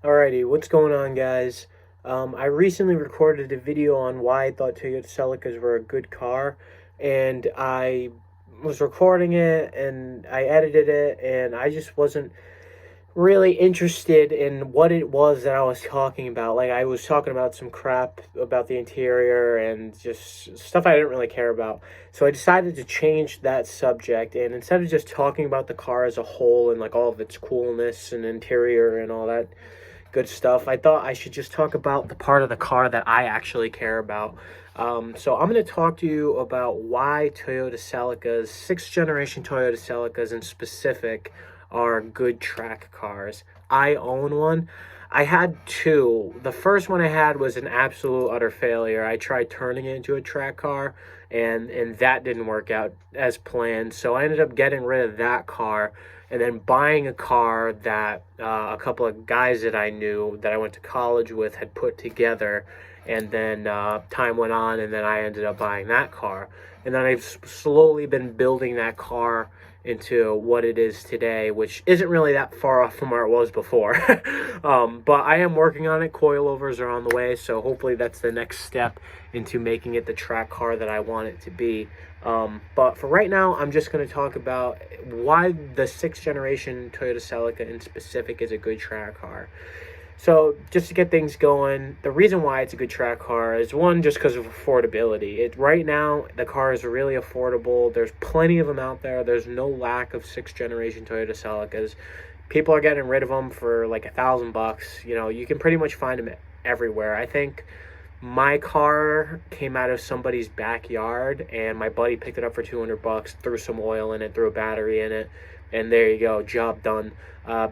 Alrighty, what's going on, guys? I recently recorded a video on why I thought Toyota Celicas were a good car, and I was recording it and I edited it, and I just wasn't really interested in what it was that I was talking about. Like, I was talking about some crap about the interior and just stuff I didn't really care about. So I decided to change that subject, and instead of just talking about the car as a whole and like all of its coolness and interior and all that good stuff, I thought I should just talk about the part of the car that I actually care about. So I'm going to talk to you about why Toyota Celicas, sixth generation Toyota Celicas in specific, are good track cars. I own one. I had two. The first one I had was an absolute utter failure. I tried turning it into a track car, and that didn't work out as planned. So I ended up getting rid of that car and then buying a car that a couple of guys that I knew that I went to college with had put together. And then time went on, and then I ended up buying that car. And then I've slowly been building that car into what it is today, which isn't really that far off from where it was before. But I am working on it. Coilovers are on the way, so hopefully that's the next step into making it the track car that I want it to be. But for right now, I'm just going to talk about why the sixth generation Toyota Celica in specific is a good track car. So just to get things going, the reason why it's a good track car is one, just because of affordability. Right now, the car is really affordable. There's plenty of them out there. There's no lack of sixth generation Toyota Celicas. People are getting rid of them for like $1,000. You know, you can pretty much find them everywhere. I think my car came out of somebody's backyard, and my buddy picked it up for $200, threw some oil in it, threw a battery in it, and there you go, job done.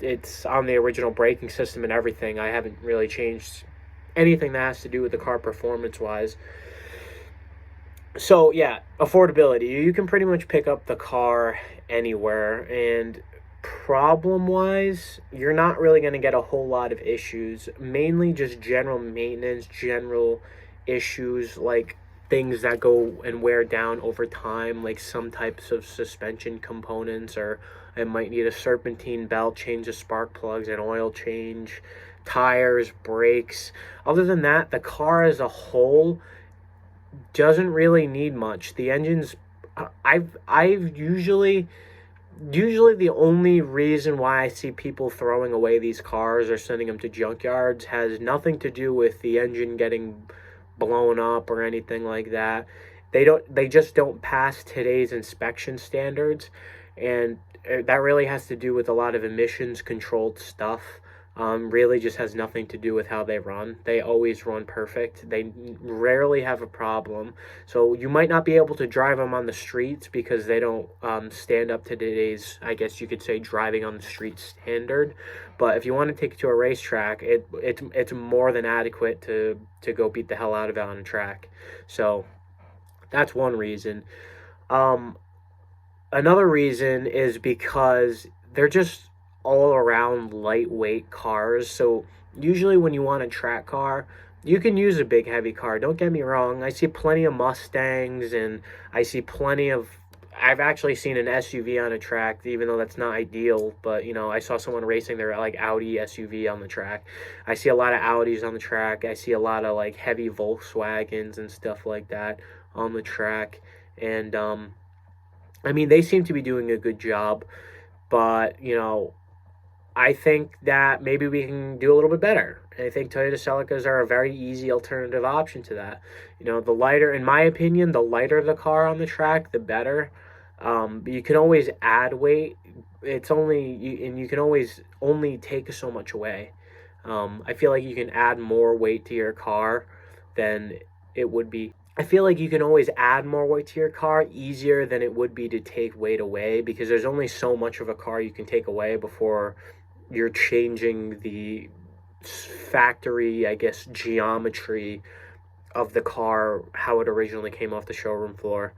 It's on the original braking system and everything. I haven't really changed anything that has to do with the car performance-wise. So, yeah, affordability. You can pretty much pick up the car anywhere, and problem-wise, you're not really going to get a whole lot of issues. Mainly just general maintenance, general issues like things that go and wear down over time, like some types of suspension components, or it might need a serpentine belt, change of spark plugs, an oil change, tires, brakes. Other than that, the car as a whole doesn't really need much. The engine's I've usually the only reason why I see people throwing away these cars or sending them to junkyards has nothing to do with the engine getting blown up or anything like that. They just don't pass today's inspection standards, and that really has to do with a lot of emissions controlled stuff. Really just has nothing to do with how they run. They always run perfect. They rarely have a problem. So you might not be able to drive them on the streets because they don't stand up to today's, I guess you could say, driving on the street standard. But if you want to take it to a racetrack, it's more than adequate to go beat the hell out of it on a track. So that's one reason. Um, Another reason is because they're just all around lightweight cars. So usually when you want a track car, you can use a big heavy car. Don't get me wrong. I see plenty of Mustangs, and I see plenty of I've actually seen an SUV on a track, even though that's not ideal. But you know, I saw someone racing their like Audi SUV on the track. I see a lot of Audis on the track. I see a lot of like heavy Volkswagens and stuff like that on the track. And I mean, they seem to be doing a good job, but you know, I think that maybe we can do a little bit better. I think Toyota Celicas are a very easy alternative option to that. You know, the lighter, in my opinion, the lighter the car on the track, the better. But you can always add weight. It's only and you can always only take so much away. I feel like you can add more weight to your car than it would be. I feel like you can always add more weight to your car easier than it would be to take weight away, because there's only so much of a car you can take away before you're changing the factory, I guess, geometry of the car, how it originally came off the showroom floor.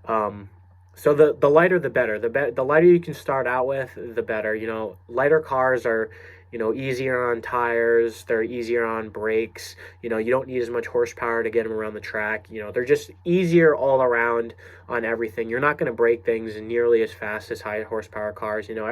Um, so the lighter the better. The lighter you can start out with, the better. You know, lighter cars are, you know, easier on tires. They're easier on brakes. You know, you don't need as much horsepower to get them around the track. You know, they're just easier all around on everything. You're not going to break things nearly as fast as high horsepower cars. You know,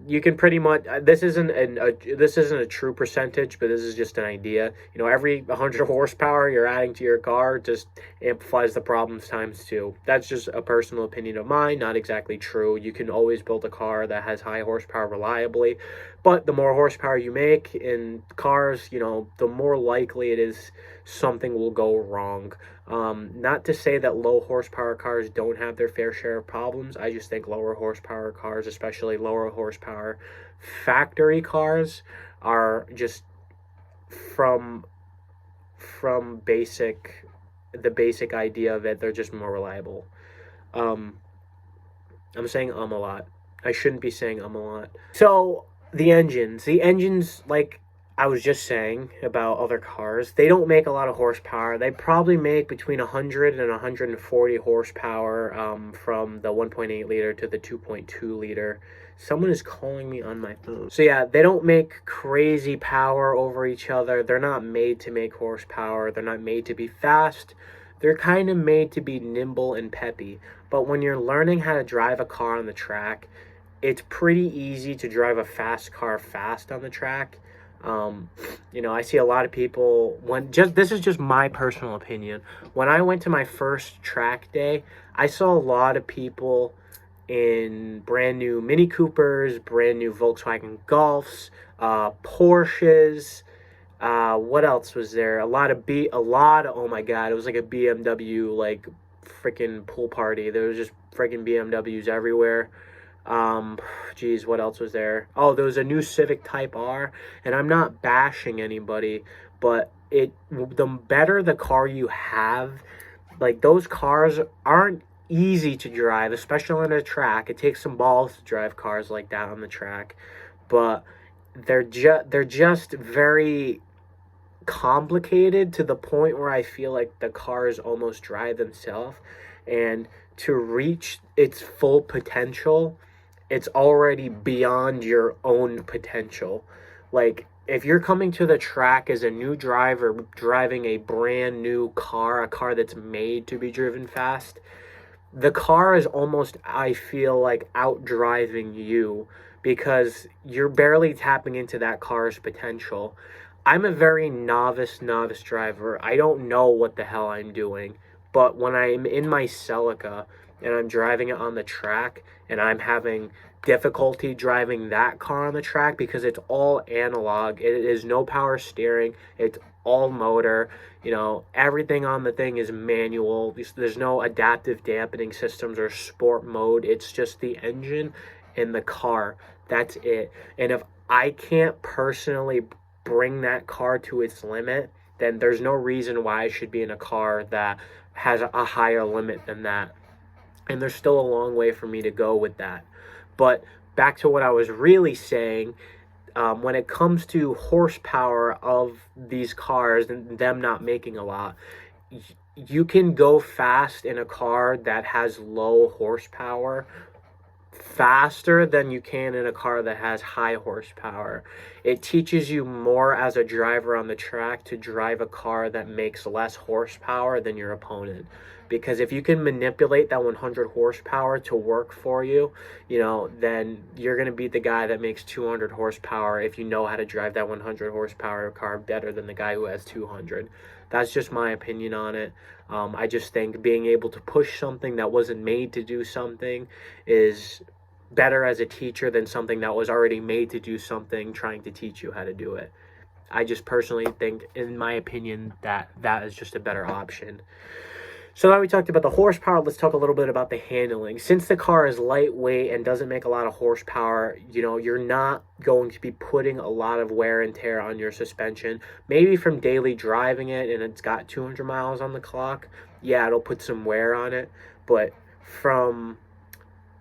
you can pretty much, this isn't a true percentage, but this is just an idea. Every 100 horsepower you're adding to your car just amplifies the problems times two. That's just a personal opinion of mine, not exactly true. You can always build a car that has high horsepower reliably, but the more horsepower you make in cars, the more likely it is something will go wrong. Not to say that low horsepower cars don't have their fair share of problems. I just think lower horsepower cars, especially lower horsepower factory cars, are just from the basic idea of it, they're just more reliable. Um, I'm saying a lot. I shouldn't be saying a lot. So the engines, like I was just saying about other cars, they don't make a lot of horsepower. They probably make between 100 and 140 horsepower, from the 1.8 liter to the 2.2 liter. Someone is calling me on my phone. So yeah, they don't make crazy power over each other. They're not made to make horsepower. They're not made to be fast. They're kind of made to be nimble and peppy. But when you're learning how to drive a car on the track, it's pretty easy to drive a fast car fast on the track. I see a lot of people this is just my personal opinion. When I went to my first track day, I saw a lot of people in brand new Mini Coopers, brand new Volkswagen Golfs, Porsches. What else was there? Oh my God, it was like a BMW, like freaking pool party. There was just freaking BMWs everywhere. Geez, what else was there? Oh, there was a new Civic Type R, and I'm not bashing anybody, but the better the car you have, like those cars aren't easy to drive, especially on a track. It takes some balls to drive cars like that on the track, but they're just very complicated to the point where I feel like the cars almost drive themselves, and to reach its full potential, it's already beyond your own potential. Like, if you're coming to the track as a new driver driving a brand new car, a car that's made to be driven fast, the car is almost, I feel like, out driving you because you're barely tapping into that car's potential. I'm a very novice driver. I don't know what the hell I'm doing. But when I'm in my Celica and I'm driving it on the track and I'm having difficulty driving that car on the track because it's all analog, it is no power steering, it's all motor, everything on the thing is manual. There's no adaptive dampening systems or sport mode. It's just the engine and the car. That's it. And if I can't personally bring that car to its limit, then there's no reason why I should be in a car that has a higher limit than that. And there's still a long way for me to go with that. But back to what I was really saying, when it comes to horsepower of these cars and them not making a lot, you can go fast in a car that has low horsepower faster than you can in a car that has high horsepower. It teaches you more as a driver on the track to drive a car that makes less horsepower than your opponent. Because if you can manipulate that 100 horsepower to work for you, then you're going to beat the guy that makes 200 horsepower if you know how to drive that 100 horsepower car better than the guy who has 200. That's just my opinion on it. I just think being able to push something that wasn't made to do something is better as a teacher than something that was already made to do something trying to teach you how to do it. I just personally think, in my opinion, that is just a better option. So now we talked about the horsepower, let's talk a little bit about the handling. Since the car is lightweight and doesn't make a lot of horsepower, you're not going to be putting a lot of wear and tear on your suspension. Maybe from daily driving it and it's got 200 miles on the clock, yeah, it'll put some wear on it. But from,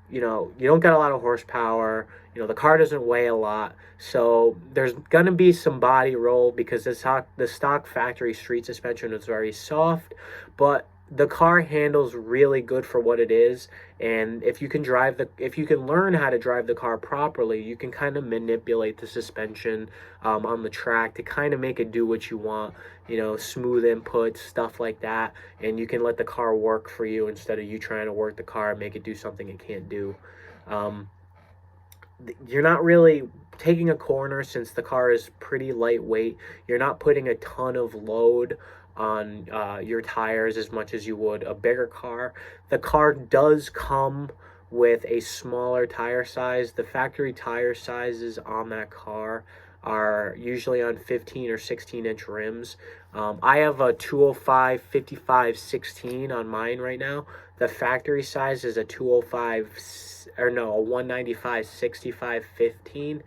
you don't get a lot of horsepower, the car doesn't weigh a lot. So there's going to be some body roll because the stock factory street suspension is very soft, but the car handles really good for what it is. And if you can learn how to drive the car properly, you can kind of manipulate the suspension on the track to kind of make it do what you want, smooth inputs, stuff like that. And you can let the car work for you instead of you trying to work the car and make it do something it can't do. you're not really taking a corner, since the car is pretty lightweight. You're not putting a ton of load on your tires as much as you would a bigger car. The car does come with a smaller tire size. The factory tire sizes on that car are usually on 15 or 16-inch rims. I have a 205 55 16 on mine right now. The factory size is a 205, or no, a 195 65 15.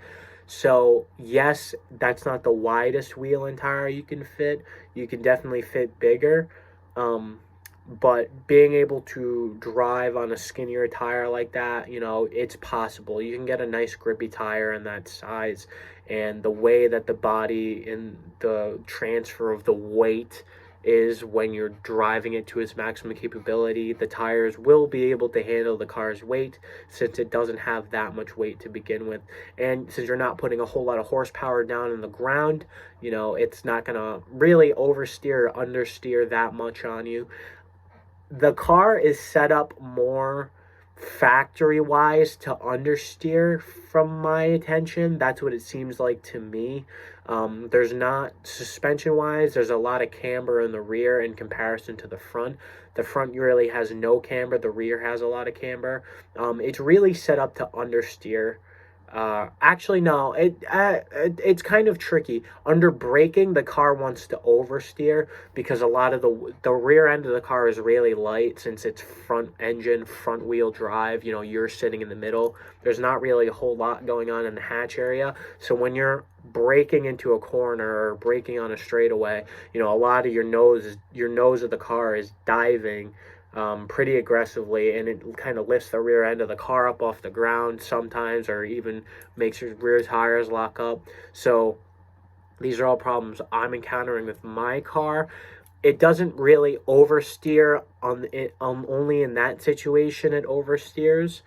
So yes, that's not the widest wheel and tire you can fit. You can definitely fit bigger. Um, but being able to drive on a skinnier tire like that, it's possible. You can get a nice grippy tire in that size, and the way that the body and the transfer of the weight is when you're driving it to its maximum capability, the tires will be able to handle the car's weight, since it doesn't have that much weight to begin with. And since you're not putting a whole lot of horsepower down in the ground, it's not going to really oversteer or understeer that much on you. The car is set up more factory wise to understeer, from my attention. That's what it seems like to me. There's not, suspension wise, there's a lot of camber in the rear in comparison to the front. The front really has no camber, the rear has a lot of camber. It's really set up to understeer. Actually, no, it's kind of tricky. Under braking, the car wants to oversteer, because a lot of the rear end of the car is really light, since it's front engine, front wheel drive. You're sitting in the middle. There's not really a whole lot going on in the hatch area. So when you're braking into a corner or braking on a straightaway, a lot of your nose of the car is diving pretty aggressively, and it kind of lifts the rear end of the car up off the ground sometimes, or even makes your rear tires lock up. So these are all problems I'm encountering with my car. It doesn't really oversteer on it, only in that situation it oversteers.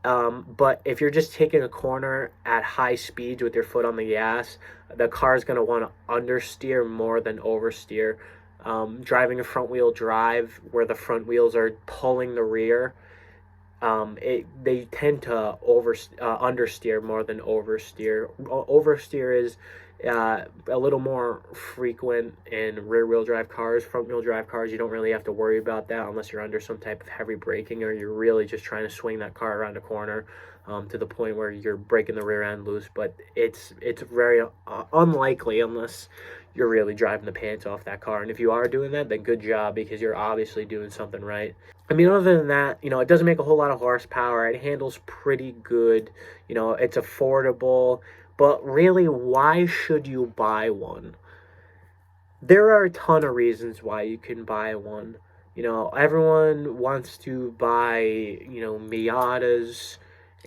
But if you're just taking a corner at high speeds with your foot on the gas, the car's going to want to understeer more than oversteer. Driving a front wheel drive where the front wheels are pulling the rear, they tend to understeer more than oversteer. Oversteer is a little more frequent in rear wheel drive cars. Front wheel drive cars, you don't really have to worry about that unless you're under some type of heavy braking, or you're really just trying to swing that car around a corner to the point where you're breaking the rear end loose. But it's very unlikely, unless you're really driving the pants off that car. And if you are doing that, then good job, because you're obviously doing something right. I mean, other than that, it doesn't make a whole lot of horsepower. It handles pretty good. It's affordable. But really, why should you buy one? There are a ton of reasons why you can buy one. Everyone wants to buy, Miatas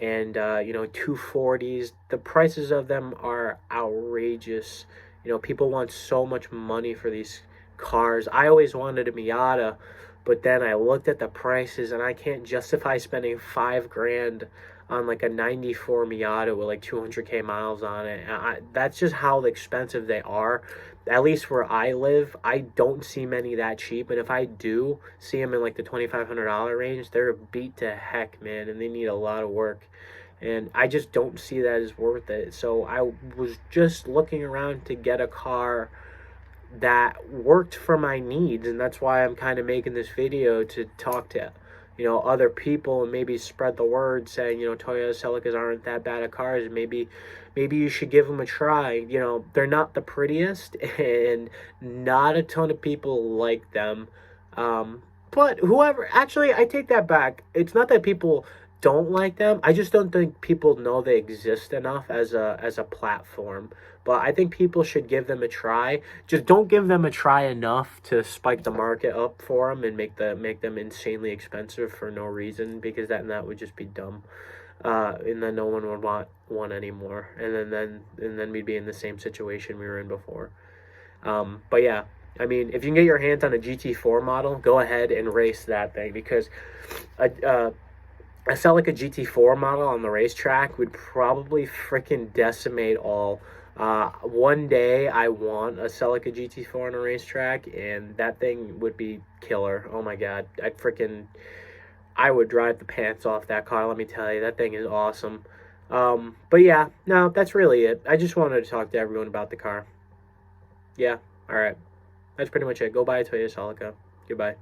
and, 240s. The prices of them are outrageous. People want so much money for these cars. I always wanted a Miata, but then I looked at the prices, and I can't justify spending $5,000 on like a 94 Miata with like 200K miles on it. That's just how expensive they are. At least where I live, I don't see many that cheap. And if I do see them in like the $2,500 range, they're beat to heck, man, and they need a lot of work. And I just don't see that as worth it. So I was just looking around to get a car that worked for my needs, and that's why I'm kind of making this video, to talk to other people and maybe spread the word, saying Toyota Celicas aren't that bad of cars. Maybe you should give them a try. They're not the prettiest, and not a ton of people like them. But whoever, actually, I take that back. It's not that people don't like them. I just don't think people know they exist enough as a platform. But I think people should give them a try. Just don't give them a try enough to spike the market up for them and make them insanely expensive for no reason, because that would just be dumb. And then no one would want one anymore. And then we'd be in the same situation we were in before. But yeah, I mean, if you can get your hands on a GT4 model, go ahead and race that thing, because a Celica GT4 model on the racetrack would probably freaking decimate all. One day I want a Celica GT4 on a racetrack, and that thing would be killer. Oh my god, I would drive the pants off that car. Let me tell you, that thing is awesome. But yeah, no, that's really it. I just wanted to talk to everyone about the car. Yeah, all right. That's pretty much it. Go buy a Toyota Celica. Goodbye.